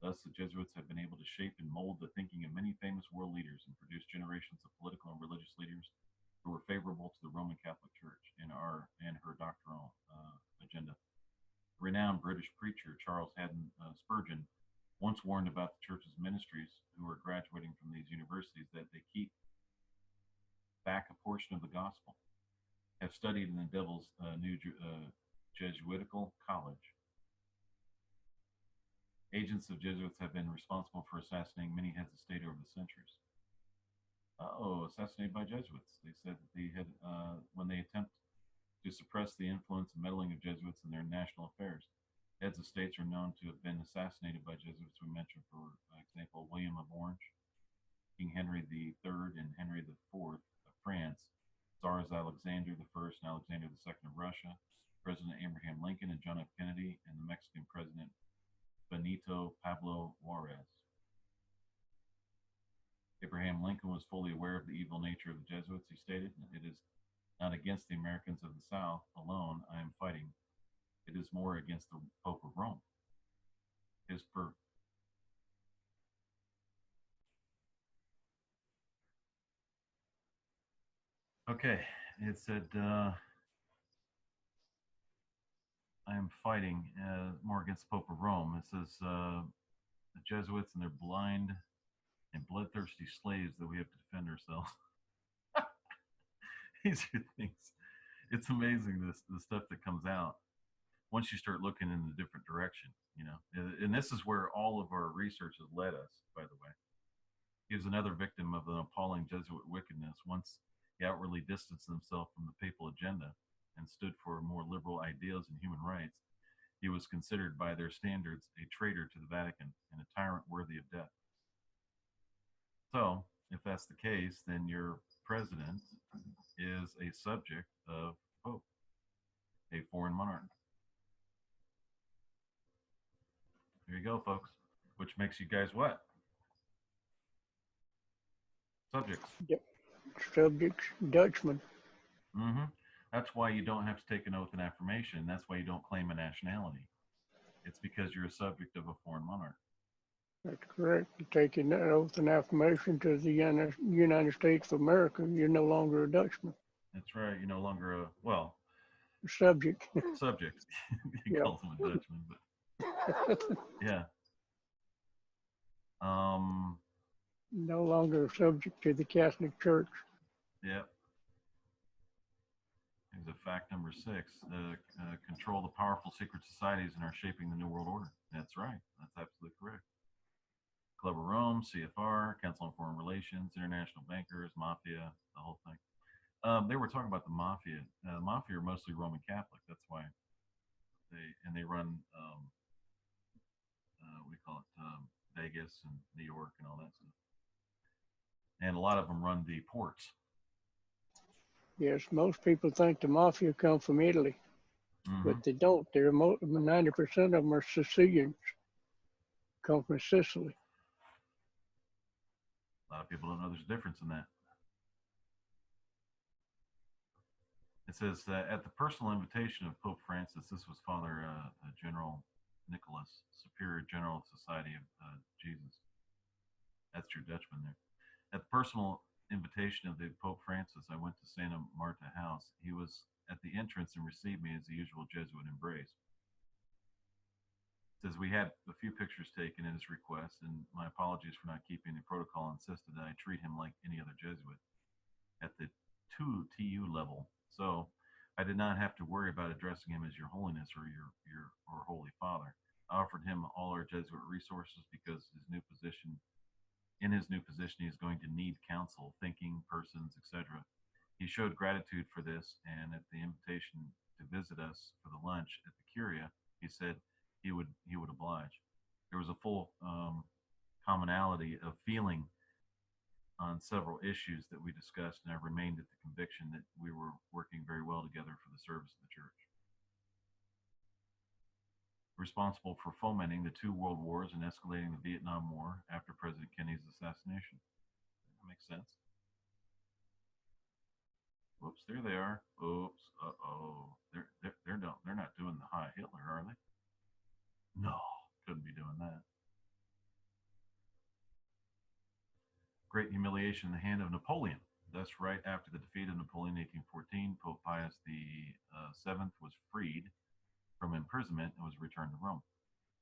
S1: Thus, the Jesuits have been able to shape and mold the thinking of many famous world leaders and produce generations of political and religious leaders who were favorable to the Roman Catholic Church and her doctrinal agenda. Renowned British preacher Charles Haddon Spurgeon once warned about the church's ministries who are graduating from these universities that they keep back a portion of the gospel, have studied in the devil's new Jesuitical college. Agents of Jesuits have been responsible for assassinating many heads of state over the centuries. Assassinated by Jesuits. They said that they had, when they attempt to suppress the influence and meddling of Jesuits in their national affairs, heads of states are known to have been assassinated by Jesuits. We mentioned, for example, William of Orange, King Henry III, and Henry IV of France, Tsars Alexander I and Alexander II of Russia, President Abraham Lincoln and John F. Kennedy, and the Mexican President Benito Pablo Juarez. Abraham Lincoln was fully aware of the evil nature of the Jesuits. He stated, "It is not against the Americans of the South alone I am fighting. It is more against the Pope of Rome." His Okay, it said, I am fighting more against the Pope of Rome. It says, the Jesuits and their blind and bloodthirsty slaves that we have to defend ourselves. These are things. It's amazing the stuff that comes out once you start looking in a different direction, you know. And this is where all of our research has led us, by the way. He was another victim of an appalling Jesuit wickedness. Once he outwardly distanced himself from the papal agenda and stood for more liberal ideals and human rights, he was considered by their standards a traitor to the Vatican and a tyrant worthy of death. So, if that's the case, then your president is a subject of Pope, a foreign monarch. There you go, folks. Which makes you guys what? Subjects.
S2: Yep. Subjects, Dutchman.
S1: Mm-hmm. That's why you don't have to take an oath and affirmation. That's why you don't claim a nationality. It's because you're a subject of a foreign monarch.
S2: That's correct. You take an oath and affirmation to the United States of America, you're no longer a Dutchman.
S1: That's right. You're no longer
S2: Subject.
S1: subject. He
S2: Yep.
S1: calls him a Dutchman, but yeah.
S2: No longer subject to the Catholic Church.
S1: Yep. Here's a fact number 6. Control the powerful secret societies and are shaping the New World Order. That's right. That's absolutely correct. Club of Rome, CFR, Council on Foreign Relations, international bankers, mafia, the whole thing. They were talking about the mafia. The mafia are mostly Roman Catholic. That's why they run we call it Vegas and New York and all that stuff. And a lot of them run the ports.
S2: Yes, most people think the mafia come from Italy, but they don't. 90% of them are Sicilians, come from Sicily.
S1: A lot of people don't know there's a difference in that. It says at the personal invitation of Pope Francis, this was Father General Nicholas, Superior General of Society of Jesus. That's your Dutchman there. At the personal invitation of the Pope Francis, I went to Santa Marta House. He was at the entrance and received me as the usual Jesuit embrace. It says we had a few pictures taken at his request, and my apologies for not keeping the protocol, insisted that I treat him like any other Jesuit at the 2 TU level. So I did not have to worry about addressing him as Your Holiness or your Holy Father. I offered him all our Jesuit resources because in his new position, he is going to need counsel, thinking persons, etc. He showed gratitude for this, and at the invitation to visit us for the lunch at the Curia, he said he would oblige. There was a full commonality of feeling on several issues that we discussed, and I remained at the conviction that we were working very well together for the service of the church. Responsible for fomenting the two world wars and escalating the Vietnam War after President Kennedy's assassination. That makes sense. Whoops, there they are. Oops, uh-oh. They're not doing the High Hitler, are they? No, couldn't be doing that. Great humiliation in the hand of Napoleon. Thus, right after the defeat of Napoleon in 1814, Pope Pius the VII was freed from imprisonment and was returned to Rome.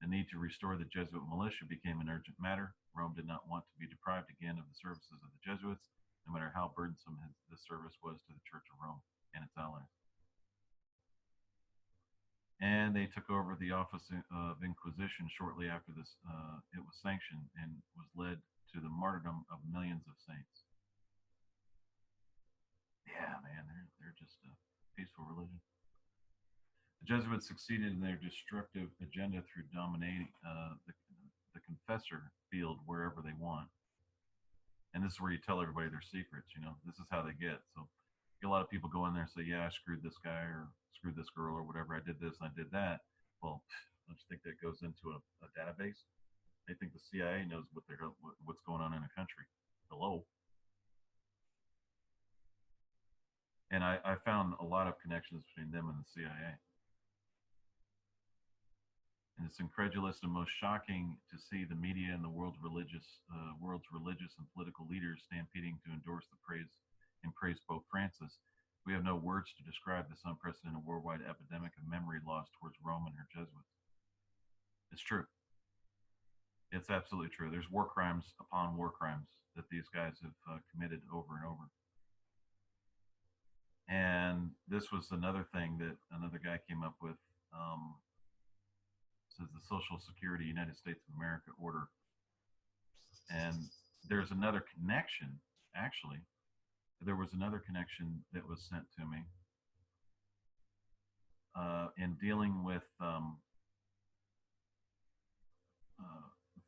S1: The need to restore the Jesuit militia became an urgent matter. Rome did not want to be deprived again of the services of the Jesuits, no matter how burdensome this service was to the Church of Rome and its allies. And they took over the office of Inquisition shortly after this. It was sanctioned and was led to the martyrdom of millions of saints. Yeah, man, they're just a peaceful religion. The Jesuits succeeded in their destructive agenda through dominating the confessor field wherever they want. And this is where you tell everybody their secrets. This is how they get. So a lot of people go in there and say, yeah, I screwed this guy or screwed this girl or whatever. I did this and I did that. Well, don't you think that goes into a database? They think the CIA knows what's going on in a country. Hello. And I found a lot of connections between them and the CIA. And it's incredulous and most shocking to see the media and the world's religious and political leaders stampeding to endorse the praise Pope Francis. We have no words to describe this unprecedented worldwide epidemic of memory loss towards Rome and her Jesuits. It's true. It's absolutely true. There's war crimes upon war crimes that these guys have committed over and over. And this was another thing that another guy came up with. Says the Social Security United States of America order. And there's another connection, actually. There was another connection that was sent to me in dealing with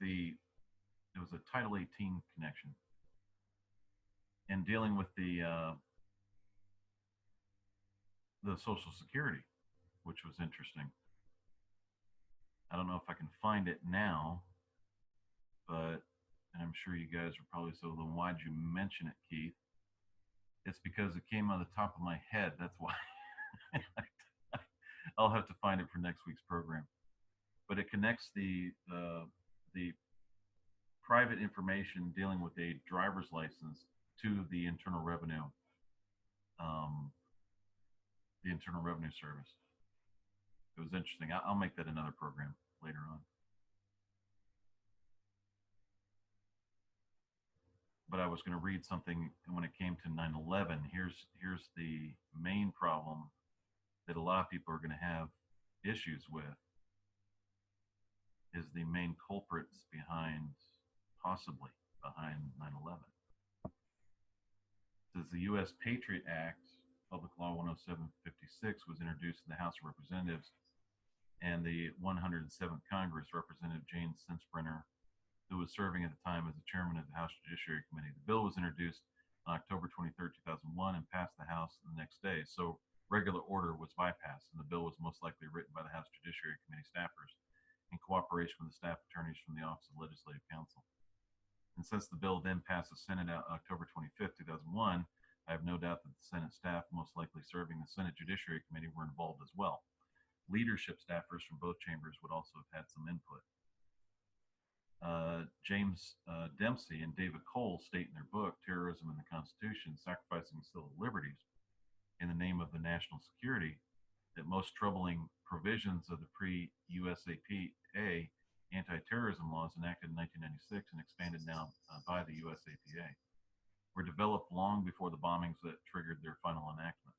S1: it was a Title 18 connection in dealing with the Social Security, which was interesting. I don't know if I can find it now, but and I'm sure you guys are probably so, then why'd you mention it, Keith? It's because it came on the top of my head. That's why. I'll have to find it for next week's program. But it connects the private information dealing with a driver's license to the Internal Revenue Service. It was interesting. I'll make that another program later on. But I was going to read something when it came to 9/11. Here's the main problem that a lot of people are going to have issues with, is the main culprits possibly behind 9/11. It says the U.S. Patriot Act, Public Law 107/56, was introduced in the House of Representatives, and the 107th Congress, Representative Jane Sensenbrenner, who was serving at the time as the chairman of the House Judiciary Committee. The bill was introduced on October 23, 2001, and passed the House the next day. So regular order was bypassed, and the bill was most likely written by the House Judiciary Committee staffers in cooperation with the staff attorneys from the Office of Legislative Counsel. And since the bill then passed the Senate on October 25, 2001, I have no doubt that the Senate staff, most likely serving the Senate Judiciary Committee, were involved as well. Leadership staffers from both chambers would also have had some input. James Dempsey and David Cole state in their book, Terrorism and the Constitution, Sacrificing Civil Liberties in the Name of the National Security, that most troubling provisions of the pre-USAPA anti-terrorism laws enacted in 1996 and expanded now by the USAPA were developed long before the bombings that triggered their final enactment.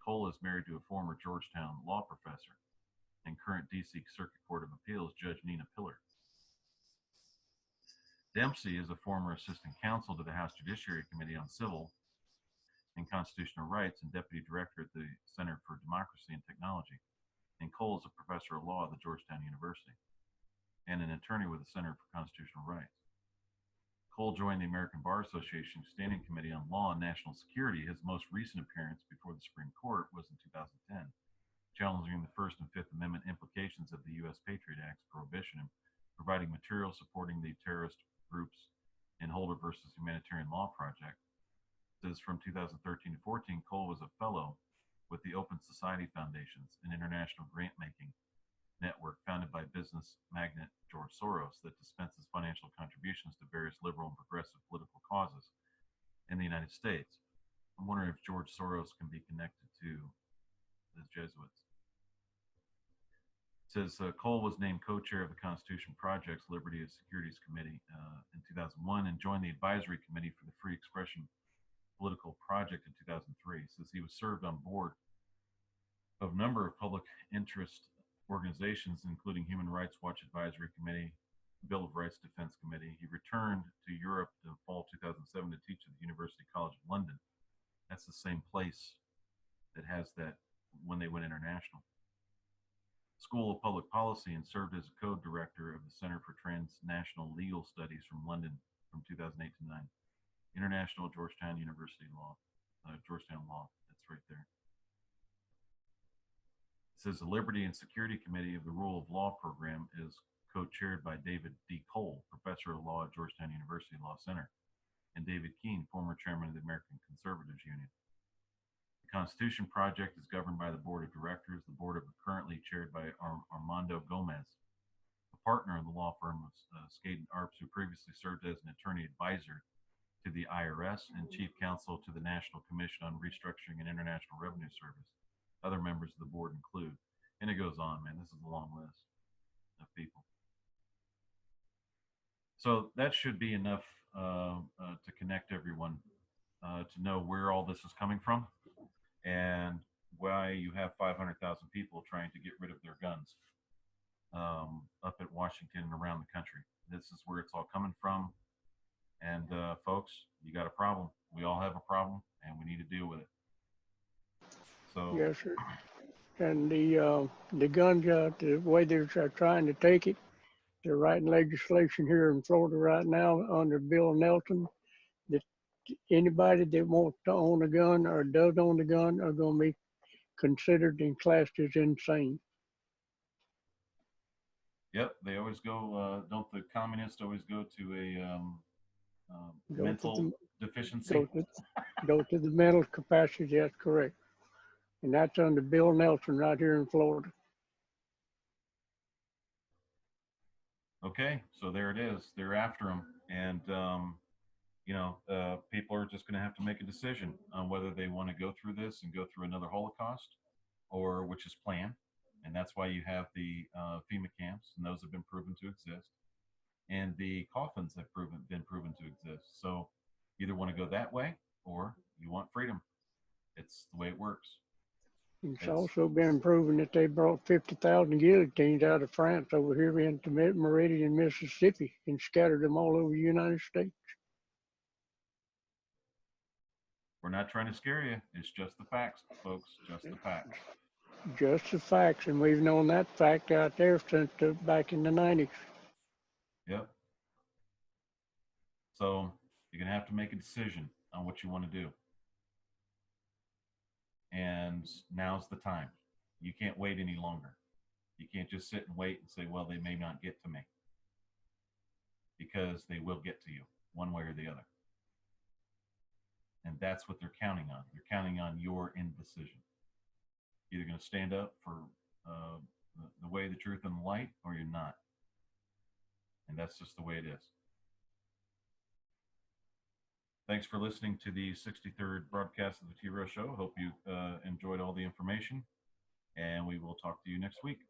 S1: Cole is married to a former Georgetown law professor and current D.C. Circuit Court of Appeals Judge Nina Pillard. Dempsey is a former assistant counsel to the House Judiciary Committee on Civil and Constitutional Rights and deputy director at the Center for Democracy and Technology. And Cole is a professor of law at the Georgetown University and an attorney with the Center for Constitutional Rights. Cole joined the American Bar Association Standing Committee on Law and National Security. His most recent appearance before the Supreme Court was in 2010, challenging the First and Fifth Amendment implications of the U.S. Patriot Act's prohibition and providing material supporting the terrorist groups in Holder versus Humanitarian Law Project. It says from 2013 to 14, Cole was a fellow with the Open Society Foundations, an international grant-making network founded by business magnate George Soros that dispenses financial contributions to various liberal and progressive political causes in the United States. I'm wondering if George Soros can be connected to the Jesuits. It says Cole was named co-chair of the Constitution Project's Liberty and Securities Committee in 2001 and joined the advisory committee for the Free Expression Political Project in 2003. It says he was served on board of a number of public interest organizations, including Human Rights Watch Advisory Committee, Bill of Rights Defense Committee. He returned to Europe in fall 2007 to teach at the University College of London. That's the same place that has that when they went international. School of Public Policy, and served as a co-director of the Center for Transnational Legal Studies from London from 2008 to 9. International Georgetown University Law, Georgetown Law. That's right there. It says the Liberty and Security Committee of the Rule of Law program is co-chaired by David D. Cole, professor of law at Georgetown University Law Center, and David Keene, former chairman of the American Conservatives Union. The Constitution Project is governed by the board of directors. The board is currently chaired by Armando Gomez, a partner in the law firm of Skadden Arps, who previously served as an attorney advisor to the IRS and chief counsel to the National Commission on Restructuring and International Revenue Service. Other members of the board include, and it goes on, man, this is a long list of people. So that should be enough to connect everyone to know where all this is coming from and why you have 500,000 people trying to get rid of their guns up at Washington and around the country. This is where it's all coming from. And folks, you got a problem. We all have a problem, and we need to deal with it. So,
S2: yes, sir. And the gun job, the way they're trying to take it, they're writing legislation here in Florida right now under Bill Nelson that anybody that wants to own a gun or does own a gun are going to be considered and classed as insane.
S1: yep, they always go. Don't the communists always go to a mental deficiency?
S2: Go to the mental capacity. That's correct. And that's under Bill Nelson right here in Florida.
S1: Okay, so there it is. They're after them, and people are just going to have to make a decision on whether they want to go through this and go through another Holocaust, or which is planned, and that's why you have the FEMA camps, and those have been proven to exist, and the coffins have been proven to exist. So, you either want to go that way, or you want freedom. It's the way it works.
S2: It's also been proven that they brought 50,000 guillotines out of France over here into Meridian, Mississippi, and scattered them all over the United States.
S1: We're not trying to scare you. It's just the facts, folks. Just the facts.
S2: Just the facts, and we've known that fact out there since back in the 90s.
S1: Yep. So you're going to have to make a decision on what you want to do. And now's the time. You can't wait any longer. You can't just sit and wait and say, well, they may not get to me. Because they will get to you one way or the other. And that's what they're counting on. They're counting on your indecision. You're either going to stand up for the way, the truth, and the light, or you're not. And that's just the way it is. Thanks for listening to the 63rd broadcast of the T-ROH Show. Hope you enjoyed all the information, and we will talk to you next week.